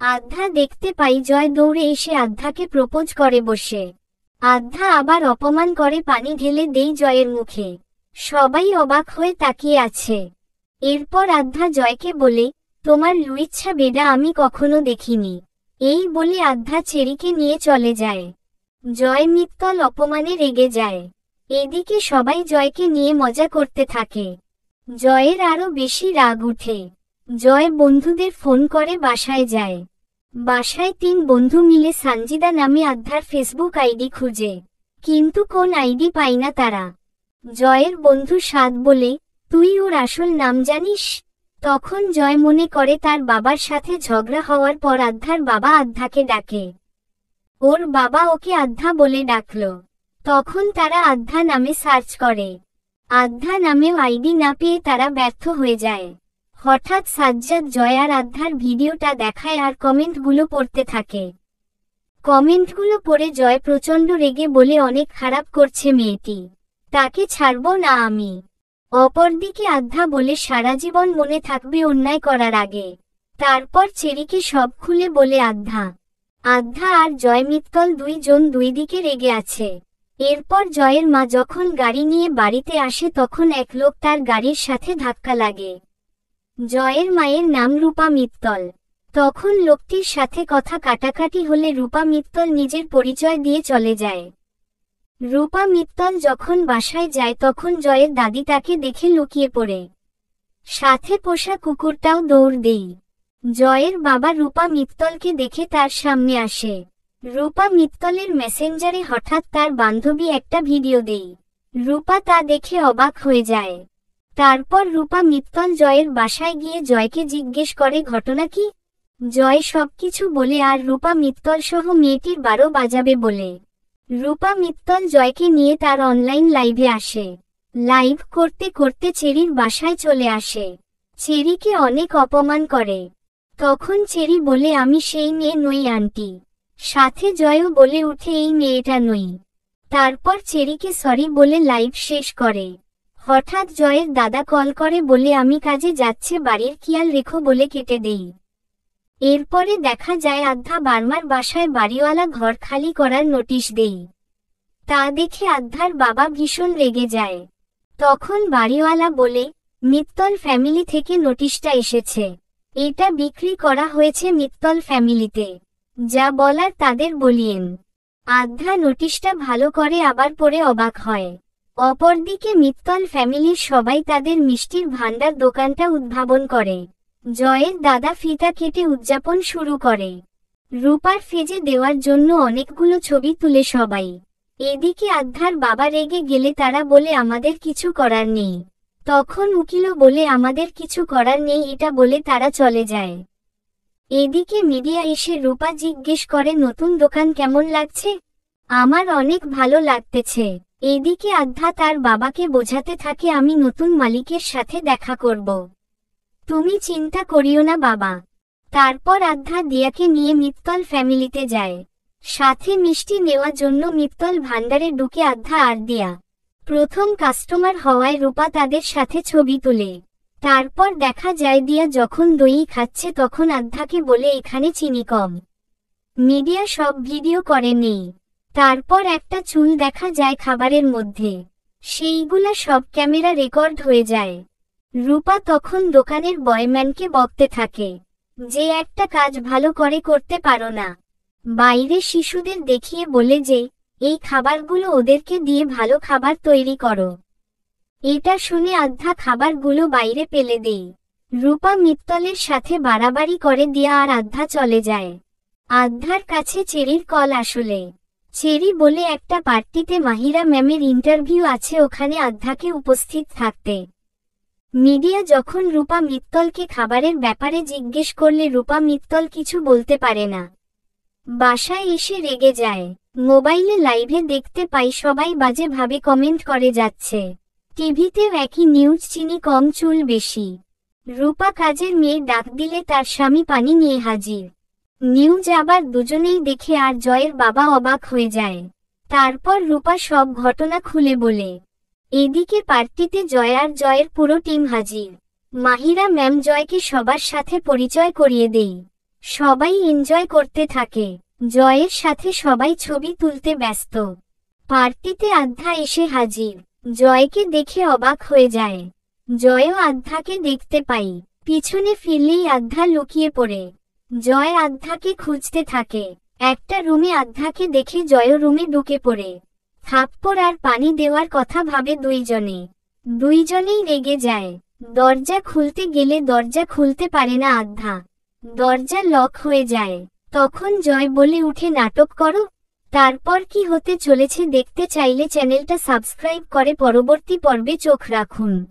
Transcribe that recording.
আধ্যা দেখতে পাই জয় দৌড়ে এসে আধ্যাকে প্রপোজ করে বসে। আধ্যা আবার অপমান করে পানি ঢেলে দেই জয়ের মুখে। সবাই অবাক হয়ে তাকিয়ে আছে। এরপর আধ্যা জয়কে বলে, তোমার লুইচ্ছা বেডা আমি কখনো দেখিনি। এই বলে আধ্যা চেরিকে নিয়ে চলে যায়। জয় মিত্তল অপমানে রেগে যায়। এদিকে সবাই জয়কে নিয়ে মজা করতে থাকে। জয়ের আরো বেশি রাগ উঠে। জয় বন্ধুদের ফোন করে বাসায় যায়। বাসায় 3 বন্ধু মিলে সানজিদা নামে আধ্যার ফেসবুক আইডি খুঁজে, কিন্তু কোন আইডি পায় না তারা। জয়ের বন্ধু সাদ বলে, তুই ওর আসল নাম জানিস? তখন জয় মনে করে তার বাবার সাথে ঝগড়া হওয়ার পর আধ্যার বাবা আধ্যাকে ডাকে। ওর বাবা ওকে আধ্যা বলে ডাকল। তখন তারা আধ্যা নামে সার্চ করে। আধ্যা নামেও আইডি না পেয়ে তারা ব্যর্থ হয়ে যায়। হঠাৎ সাজ্জাদ জয় আর আধ্যার ভিডিওটা দেখায় আর কমেন্টগুলো পড়তে থাকে। কমেন্টগুলো পড়ে জয় প্রচণ্ড রেগে বলে, অনেক খারাপ করছে মেয়েটি, তাকে ছাড়ব না আমি। অপরদিকে আধ্যা বলে, সারা জীবন মনে থাকবে অন্যায় করার আগে। তারপর চেরিকে সব খুলে বলে আধ্যা। আধ্যা আর জয় মিত্তল 2 জন 2 দিকে রেগে আছে। এরপর জয়ের মা যখন গাড়ি নিয়ে বাড়িতে আসে তখন এক লোক তার গাড়ির সাথে ধাক্কা লাগে। জয়ের মায়ের নাম রূপা মিত্তল। তখন লোকটির সাথে কথা কাটাকাটি হলে রূপা মিত্তল নিজের পরিচয় দিয়ে চলে যায়। রূপা মিত্তল যখন বাসায় যায় তখন জয়ের দাদি তাকে দেখে লুকিয়ে পড়ে। সাথে পোষা কুকুরটাও দৌড় দেয়। জয়ের বাবা রূপা মিত্তলকে দেখে তার সামনে আসে। রূপা মিত্তলের মেসেঞ্জারে হঠাৎ তার বান্ধবী একটা ভিডিও দেয়। রূপা তা দেখে অবাক হয়ে যায়। তারপর রূপা মিত্তল জয়ের বাসায় গিয়ে জয়কে জিজ্ঞেস করে ঘটনা কি। জয় সবকিছু বলে আর রূপা মিত্তল সহ মেয়েটির 12 বাজাবে বলে। রূপা মিত্তল জয়কে নিয়ে তার অনলাইন লাইভে আসে। লাইভ করতে করতে চেরির বাসায় চলে আসে। চেরিকে অনেক অপমান করে। তখন চেরি বলে, আমি সেই মেয়ে নই আন্টি। সাথে জয়ও বলে উঠে, এই মেয়েটা নই। তারপর চেরিকে সরি বলে লাইভ শেষ করে। হঠাৎ জয়ের দাদা কল করে বলে, আমি কাজে যাচ্ছে, বাড়ির খেয়াল রেখো বলে কেটে দেই। এরপরে দেখা যায় আধ্যা বার্মার বাসায় বাড়িওয়ালা ঘর খালি করার নোটিশ দেই। তা দেখে আধ্যার বাবা ভীষণ রেগে যায়। তখন বাড়িওয়ালা বলে, মিত্তল ফ্যামিলি থেকে নোটিশটা এসেছে, এটা বিক্রি করা হয়েছে মিত্তল ফ্যামিলিতে, যা বলার তাদের বলিয়েন। আধ্যা নোটিশটা ভালো করে আবার পড়ে অবাক হয়। অপরদিকে মিত্তল ফ্যামিলির সবাই তাদের মিষ্টির ভাণ্ডার দোকানটা উদ্ভাবন করে। জয়ের দাদা ফিতা কেটে উদযাপন শুরু করে। রূপার ফেজে দেওয়ার জন্য অনেকগুলো ছবি তুলে সবাই। এদিকে আধ্যার বাবা রেগে গেলে তারা বলে, আমাদের কিছু করার নেই। তখন উকিলও বলে, আমাদের কিছু করার নেই, এটা বলে তারা চলে যায়। এদিকে মিডিয়া এসে রূপা জিজ্ঞেস করে, নতুন দোকান কেমন লাগছে? আমার অনেক ভালো লাগতেছে। এদিকে আধ্যা তার বাবাকে বোঝাতে থাকে, আমি নতুন মালিকের সাথে দেখা করব, তুমি চিন্তা করিও না বাবা। তারপর আধ্যা দিয়াকে নিয়ে মিত্তল ফ্যামিলিতে যায়। সাথে মিষ্টি নেওয়ার জন্য মিত্তল ভান্ডারে ঢুকে আধ্যা আর দিয়া প্রথম কাস্টমার হওয়ায় রূপা তাদের সাথে ছবি তোলে। তারপর দেখা যায় দিয়া যখন দই খাচ্ছে তখন আধ্যাকে বলে, এখানে চিনি কম। মিডিয়া সব ভিডিও করে নেই। তারপর একটা চুল দেখা যায় খাবারের মধ্যে, সেইগুলা সব ক্যামেরা রেকর্ড হয়ে যায়। রূপা তখন দোকানের বয়ম্যানকে বকতে থাকে যে একটা কাজ ভালো করে করতে পারো না, বাইরে শিশুদের দেখিয়ে বলে যে এই খাবারগুলো ওদেরকে দিয়ে ভালো খাবার তৈরি করো। এটা শুনে আধ্যা খাবারগুলো বাইরে ফেলে দেয়। রূপা মিত্তলের সাথে বাড়াবাড়ি করে দিয়া আর আধ্যা চলে যায়। আধ্যার কাছে চেরির কল আসলে। চেরি বলে, একটা পার্টিতে মাহিরা ম্যামের ইন্টারভিউ আছে, ওখানে আধ্যাকে উপস্থিত থাকতে। মিডিয়া যখন রূপা মিত্তলকে খাবারের ব্যাপারে জিজ্ঞেস করলে রূপা মিত্তল কিছু বলতে পারে না। বাসায় এসে রেগে যায়। মোবাইলে লাইভে দেখতে পাই সবাই বাজেভাবে কমেন্ট করে যাচ্ছে। টিভিতেও একই নিউজ, চিনি কম চুল বেশি। রূপা কাজের মেয়ে ডাক দিলে তার স্বামী পানি নিয়ে হাজির। নিউজ আবার দুজনেই দেখে আর জয়ের বাবা অবাক হয়ে যায়। তারপর রূপা সব ঘটনা খুলে বলে। এদিকে পার্টিতে জয় আর জয়ের পুরো টিম হাজির। মাহিরা ম্যাম জয়কে সবার সাথে পরিচয় করিয়ে দেয়। সবাই এনজয় করতে থাকে। জয়ের সাথে সবাই ছবি তুলতে ব্যস্ত। পার্টিতে আধ্যা এসে হাজির। জয়কে দেখে অবাক হয়ে যায়। জয়ও আধ্যাকে দেখতে পাই। পিছনে ফিরলেই আধ্যা লুকিয়ে পড়ে। জয় আধ্যাকে খুঁজতে থাকে। একটা রুমে আধ্যাকে দেখে জয়ও রুমে ঢুকে পড়ে। থাপ্পড় আর পানি দেওয়ার কথা ভাবে দুইজনেই রেগে যায়। দরজা খুলতে গেলে দরজা খুলতে পারে না আধ্যা। দরজা লক হয়ে যায়। তখন জয় বলে উঠে, নাটক করো। তারপর কি হতে চলেছে দেখতে চাইলে চ্যানেলটা সাবস্ক্রাইব করে পরবর্তী পর্বে চোখ রাখুন।